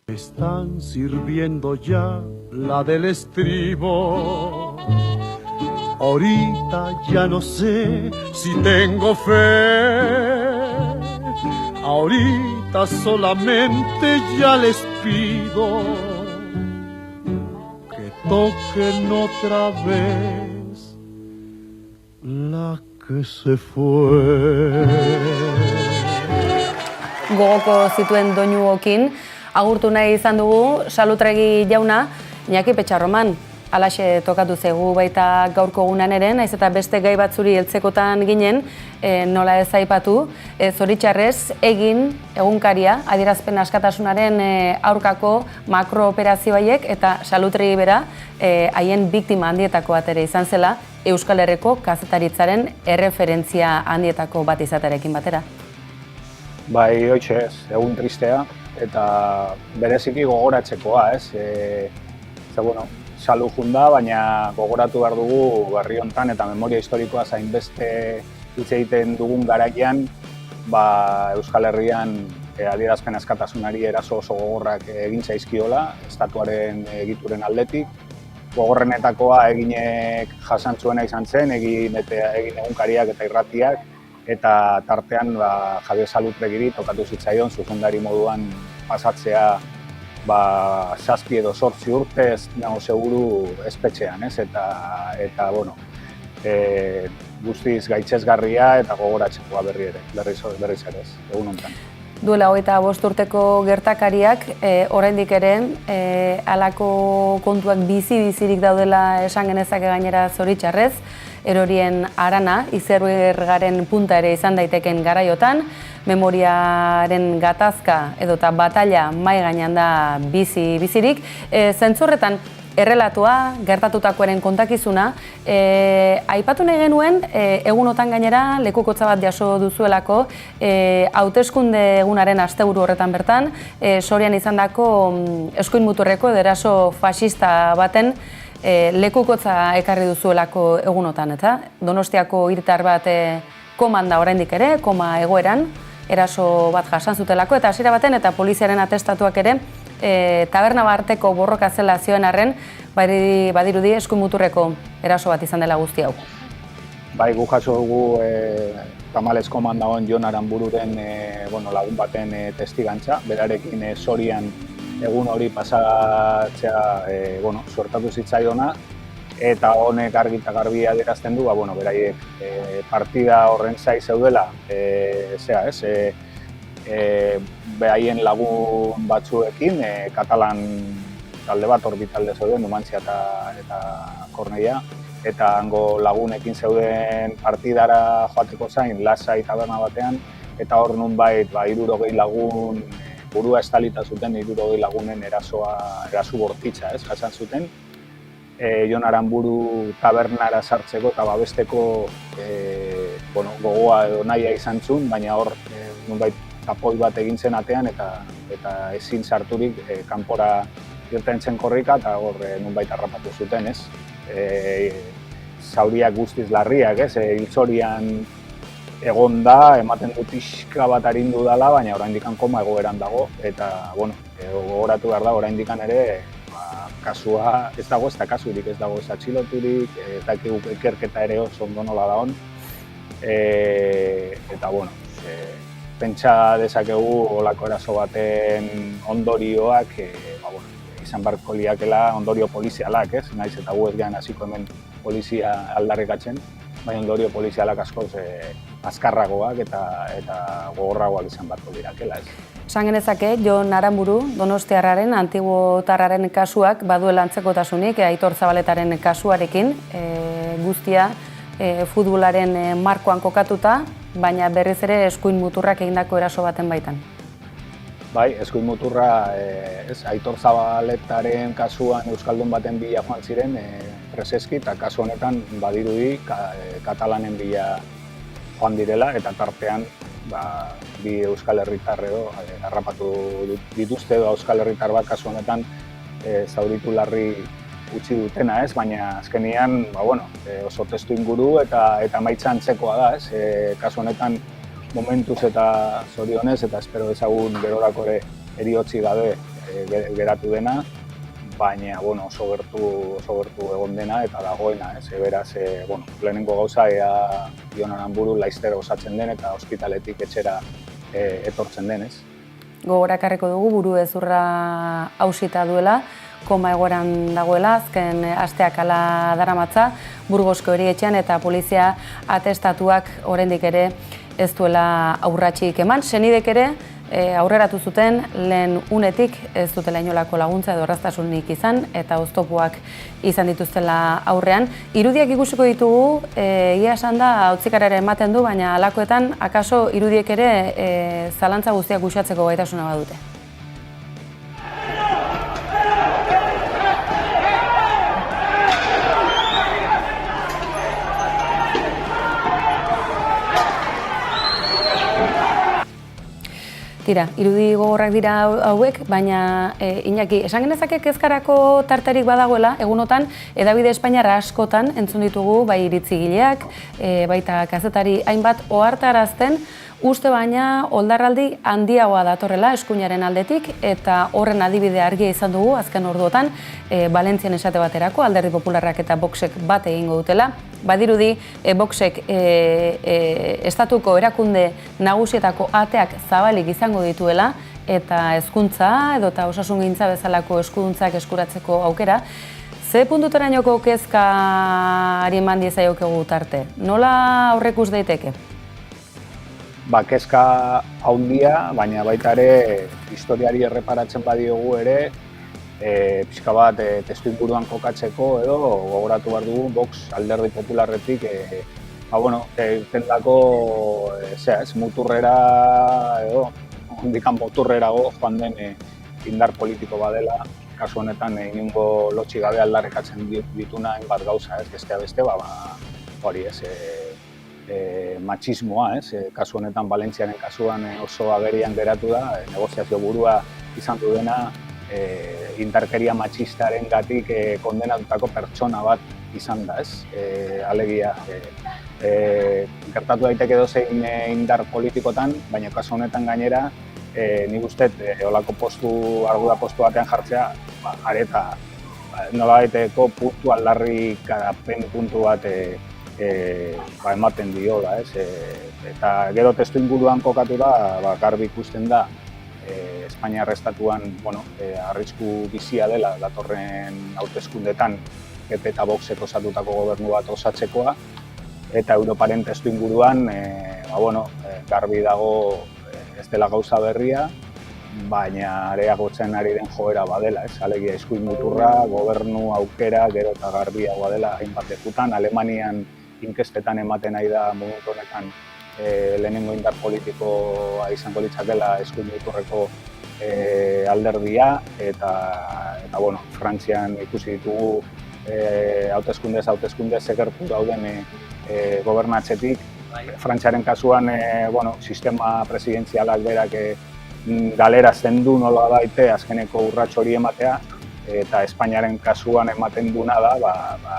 Están sirviendo ya la del estribo. Ahorita ya no sé si tengo fe. Ahorita solamente ya les pido que toquen otra vez la que se fue. Gogoko zituen doinuokin agurtu nahi izan dugu Salutregi jauna, Iñaki Petxarroman. Alaxe tokatu zegu baita gaurko egunean ere, naiz eta beste gai batzuri heltzekotan ginen, nola ez aipatu, zoritxarrez egin egunkaria adierazpen askatasunaren aurkako makrooperazio haiek eta Salutregi bera haien biktima handietako bat ere izan zela, Euskal Herriko kazetaritzaren erreferentzia handietako bat izatearekin batera. Bai, hoitxe ez, egun tristea eta bereziki gogoratzekoa, ez? Salu junda, baina gogoratu behar dugu berri hontan eta memoria historikoa zainbeste hitz egiten dugun garaian, Euskal Herrian adierazpen askatasunari eraso oso gogorrak egin zaizkiola, estatuaren egituren aldetik. Gogorrenetakoa eginek jasantzuena izan zen, egin egunkariak eta irratiak, eta tartean Javier Salutregiri tokatu zitzaion zuzendari moduan pasatzea 7 edo 8 urte ez nago seguru espetxean, ez? Eta guztiz gaitzesgarria eta gogoratzekoa berriz ere ez, egun honetan. Duela 25 urteko gertakariak, oraindik ere, halako kontuak bizirik daudela esan genezake gainera zoritxarrez, erorien arana, izergaren punta ere izan daiteken garaiotan, memoriaren gatazka edota batalla mai gainean da bizirik. Zentzurretan, errelatua, gertatutakoaren kontakizuna, aipatu nahi genuen, egunotan gainera, lekukotza bat jaso duzuelako, hauteskunde egunaren asteburu horretan bertan, Sorian izandako eskuin muturreko eraso faxista baten lekukotza ekarri duzuelako egunotan, eta Donostiako hiritar bat koman da oraindik ere, koma egoeran, eraso bat jasan zutelako, eta hasiera baten eta poliziaren atestatuak ere, taberna barteko borroka zela zioen arren, badirudi eskuin muturreko eraso bat izan dela guzti hau. Bai, gu jaso dugu tamalez koman dagoen Jon Aranbururen lagun baten testigantza, berarekin Sorian egun hori pasatzea suertatu zitzaiona, eta honek argi eta garbi adierazten du, beraiek partida horren zai zeudela, behaien lagun batzuekin, Katalan talde bat orbitalde zeuden, Numantzia eta Korneia, eta hango lagunekin zeuden partidara joateko zain, lasai taberna batean, eta hor nunbait 60 lagun burua estalita zuten, 60 lagunen erasu bortitza, jasan zuten. Jon Aranburu tabernara sartzeko eta babesteko gogoa edo nahia izan zuen, baina hor nunbait tapoi bat egin zen atean eta ezin sarturik kanpora irten zen korrika eta hor nunbait harrapatu zuten, ez? Zauriak guztiz larriak, ez? Hilzorian egon da, ematen du pixka bat arindu dela, baina oraindik koma egoeran dago, eta gogoratu behar da oraindik ere kasua ez dago, ez da kasurik, ez dago ez atxiloturik, ez dakigu ikerketa ere oso ondo nola dagoen, eta pentsa dezakegu olako eraso baten ondorioak izan barko liakela ondorio polizialak, ez? Naiz eta gu ez gehan hasiko hemen polizia aldarrikatzen, baina ondorio polizialak askoz azkarragoak eta gogorragoak izan barko lirakela, ez? Esan genezake, Jon Aranburu, Donostiarraren, Antiguotarraren kasuak baduela antzekotasunik, Aitor Zabaletaren kasuarekin, guztia futbolaren markoan kokatuta, baina berriz ere eskuin muturrak egindako eraso baten baitan. Bai, eskuin muturra, Aitor Zabaletaren kasuan euskaldun baten bila joan ziren preseski, eta kasu honetan badirudi Katalanen bila joan direla, eta tartean bi euskal herritar edo harrapatu dituzte edo euskal herritar bat kasu honetan zauritu larri utzi dutena, ez? Baina azkenean oso testu inguru eta emaitza antzekoa da, ez? Kasu honetan momentuz eta zorionez eta espero ezagun gerorako ere heriotzi gabe geratu dena, baina oso gertu egon dena eta dagoena, beraz, lehenengo gauza ea Jon Aranburu laizter osatzen den eta ospitaletik etxera etortzen den, ez? Gogorakarreko dugu burezurra hausita duela, koma egoeran dagoela, azken asteak ala daramatza, Burgosko erietxean eta polizia atestatuak oraindik ere ez duela aurratxik eman. Senidek ere aurreratu zuten lehen unetik ez dutela inolako laguntza edo erraztasunik izan eta oztopoak izan dituztela aurrean. Irudiak ikusiko ditugu, ia esan da hautzikarara ematen du, baina halakoetan akaso irudiek ere zalantza guztiak uxatzeko gaitasuna badute. Tira, irudi gogorrak dira hauek, baina Iñaki, esan genezake kezkarako tarterik badagoela, egunotan, hedabide Espainiarra askotan entzun ditugu, bai iritzigileak, baita kazetari hainbat ohartarazten, uste baina oldarraldi handiagoa datorrela eskuinaren aldetik, eta horren adibide argia izan dugu azken orduotan, Valentzian esate baterako, Alderdi Popularrak eta Voxek bat egingo dutela. Badirudi, Voxek estatuko erakunde nagusietako ateak zabalik izango dituela eta hezkuntza edota osasungintza bezalako eskuduntzak eskuratzeko aukera. Ze puntutarainoko kezkari eman diezaiokegu tarte? Nola aurreikus daiteke? Kezka handia, baina baita ere historiari erreparatzen badiogu ere, pixka bat testuinguruan kokatzeko edo gogoratu behar dugu Vox Alderdi Popularretik tendako muturrera edo hondikan moturrerago joan den indar politiko badela, kasu honetan inongo lotxi gabe aldarrikatzen dituna hainbat gauza, besteak beste, hori matxismoa, kasu honetan Valentziaren kasuan oso agerian geratu da, negoziazio burua izan du dena, indarkeria matxistaren gatik kondenatutako pertsona bat izan da, alegia. Gertatu daiteke edozein indar politikotan, baina kasu honetan gainera, nik uste olako arguda postu batean jartzea, areta nolabaiteko puntu aldarrikapen puntu bat ematen dio da, eta gero testu inguruan kokatu da, garbi ikusten da, Espainiar estatuan arrisku bizia dela datorren hauteskundetan PP eta Voxek osatutako gobernu bat osatzekoa, eta Europaren testu inguruan garbi dago ez dela gauza berria, baina areagotzen ari den joera badela, alegia eskuin muturra, gobernu aukera, gero eta garbiagoa dela hainbat lekutan. Alemanian inkestetan ematen ari da momentu honetan lehenengo indar politikoa izango litzakela eskuin muturreko alderdia, eta Frantzian ikusi ditugu hauteskundez egertu dauden gobernatzetik. Frantziaren kasuan sistema presidentzialak berak galerazten du nola baite azkeneko urrats hori ematea, eta Espainiaren kasuan ematen duna da,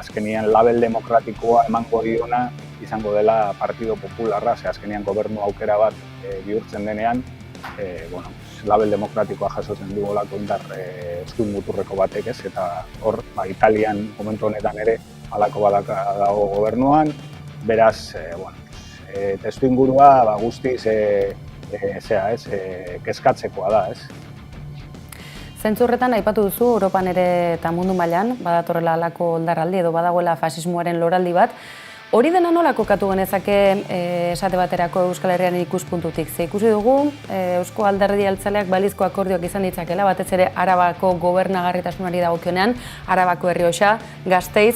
azkenian label demokratikoa emango diona izango dela Partido Popularra, azkenian gobernu aukera bat bihurtzen denean, label demokratikoa jasotzen du olako indar eskuin muturreko batek, eta hor, Italian momentu honetan ere halako badaka dago gobernuan, beraz, testu ingurua guztiz kezkatzekoa da, Zentzu horretan aipatu duzu, Europan ere eta mundu mailan badatorrela halako oldarraldi edo badagoela fasismoaren loraldi bat. Hori dena nola kokatu genezake esate baterako Euskal Herriaren ikuspuntutik? Ze ikusi dugu, Eusko Alderdi Jeltzaleak balizko akordioak izan ditzakela, batez ere Arabako gobernagarritasunari dagokionean, Arabako Errioxa, Gasteiz.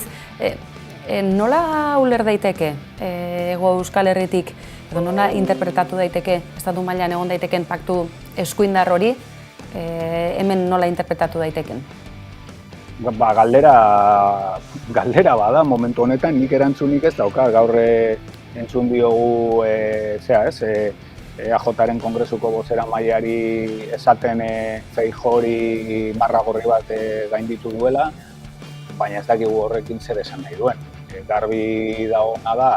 Nola uler daiteke Hego Euskal Herritik, edo nola interpretatu daiteke, estatu mailan egon daiteken paktu eskuindar hori, hemen nola interpretatu daiteken? Galdera bada, momentu honetan nik erantzunik ez dauka, gaur entzun diogu EAJaren Kongresuko bozeramaileari esaten Feijori marragorri bat gainditu duela, baina ez dakigu horrekin zer esan nahi duen. Garbi dagoena da,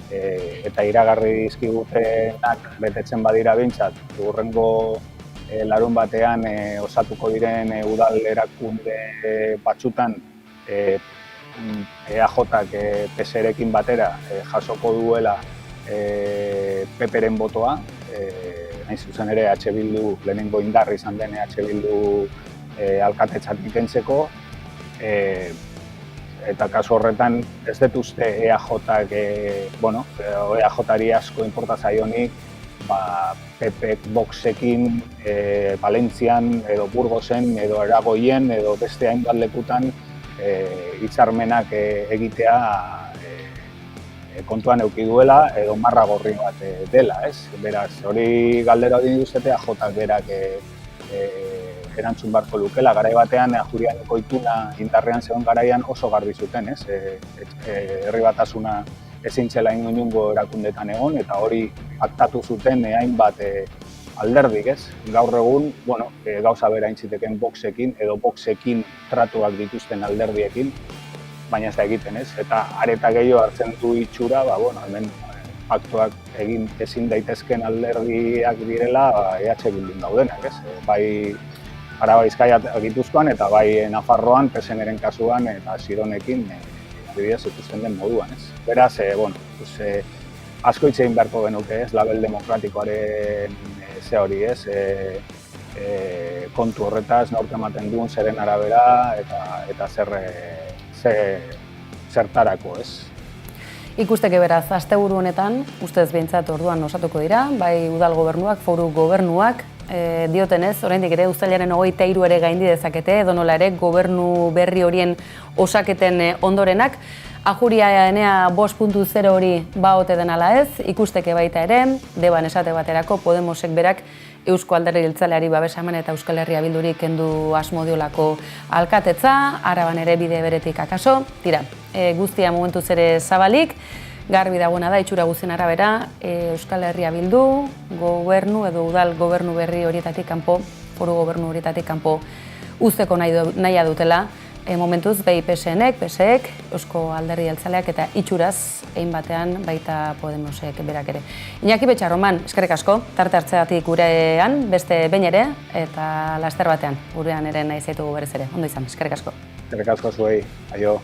eta iragarri dizkigutenak betetzen badira behintzat, hurrengo larun batean osatuko diren udal erakunde batzutan EAJak PSrekin batera jasoko duela PPren botoa, hain zuzen ere EH Bildu lehenengo indarri izan den EH Bildu alkatetzatik kentzeko, eta kasu horretan ez dut uste EAJak, EAJari asko inporta zaionik, PPek Voxekin Valentzian edo Burgosen edo Eragoien edo beste hainbat lekutan hitzarmenak egitea kontuan eduki duela edo marra gorri bat dela, ez? Beraz, hori galdera hori duzete EAJak berak erantzun beharko lukela. Garai batean, Ajurianeko ituna indarrean zegoen garaian oso garbi zuten, ez? Herri Batasuna ezin zela inongo erakundetan egon, eta hori paktatu zuten hainbat alderdik, ez? Gaur egun, gauza bera intziteken Voxekin edo Voxekin tratuak dituzten alderdiekin, baina ez da egiten, ez? Eta areta gehiago hartzen du itxura, hemen paktuak egin ezin daitezken alderdiak direla EH Bildun daudenak, ez? Bai Araba Bizkaia Gipuzkoan eta bai Nafarroan, PSNren kasuan eta Sironekin adibidez ikusten den moduan, ez? Beraz, asko hitz egin beharko genuke, ez? Label demokratikoaren ze hori, ez? Kontu horretaz, nork ematen duen, zeren arabera eta zertarako, ez? Ikusteke beraz, asteburu honetan, ustez behintzat orduan osatuko dira, bai udal gobernuak, foru gobernuak, diotenez, oraindik ere uztailaren 23 ere gaindi dezakete, edo nola ere gobernu berri horien osaketen ondorenak. Ajuria Enea 5.0 hori baote den ala ez, ikusteke baita ere, deban esate baterako Podemosek berak Eusko Alderdi Jeltzaleari babesamen eta Euskal Herria Bildurik kendu asmodiolako alkatetza, Araban ere bide beretik akaso. Tira, guztia momentuz ere zabalik, garbi dagoena da, itxura guztien arabera, Euskal Herria Bildu, gobernu edo udal gobernu berri horietatik kanpo, foru gobernu horietatik kanpo uzteko nahia dutela, momentuz behi PSNek, PSek, Eusko Alderdi Jeltzaleak eta itxuraz egin batean baita Podemosek berak ere. Iñaki Betxarroman, eskerrik asko, tarte hartzeatik gurean, beste behin ere, eta laster batean gurean ere nahi zaitugu berez ere. Ondo izan, eskerrik asko. Eskerrik asko zuei, aio.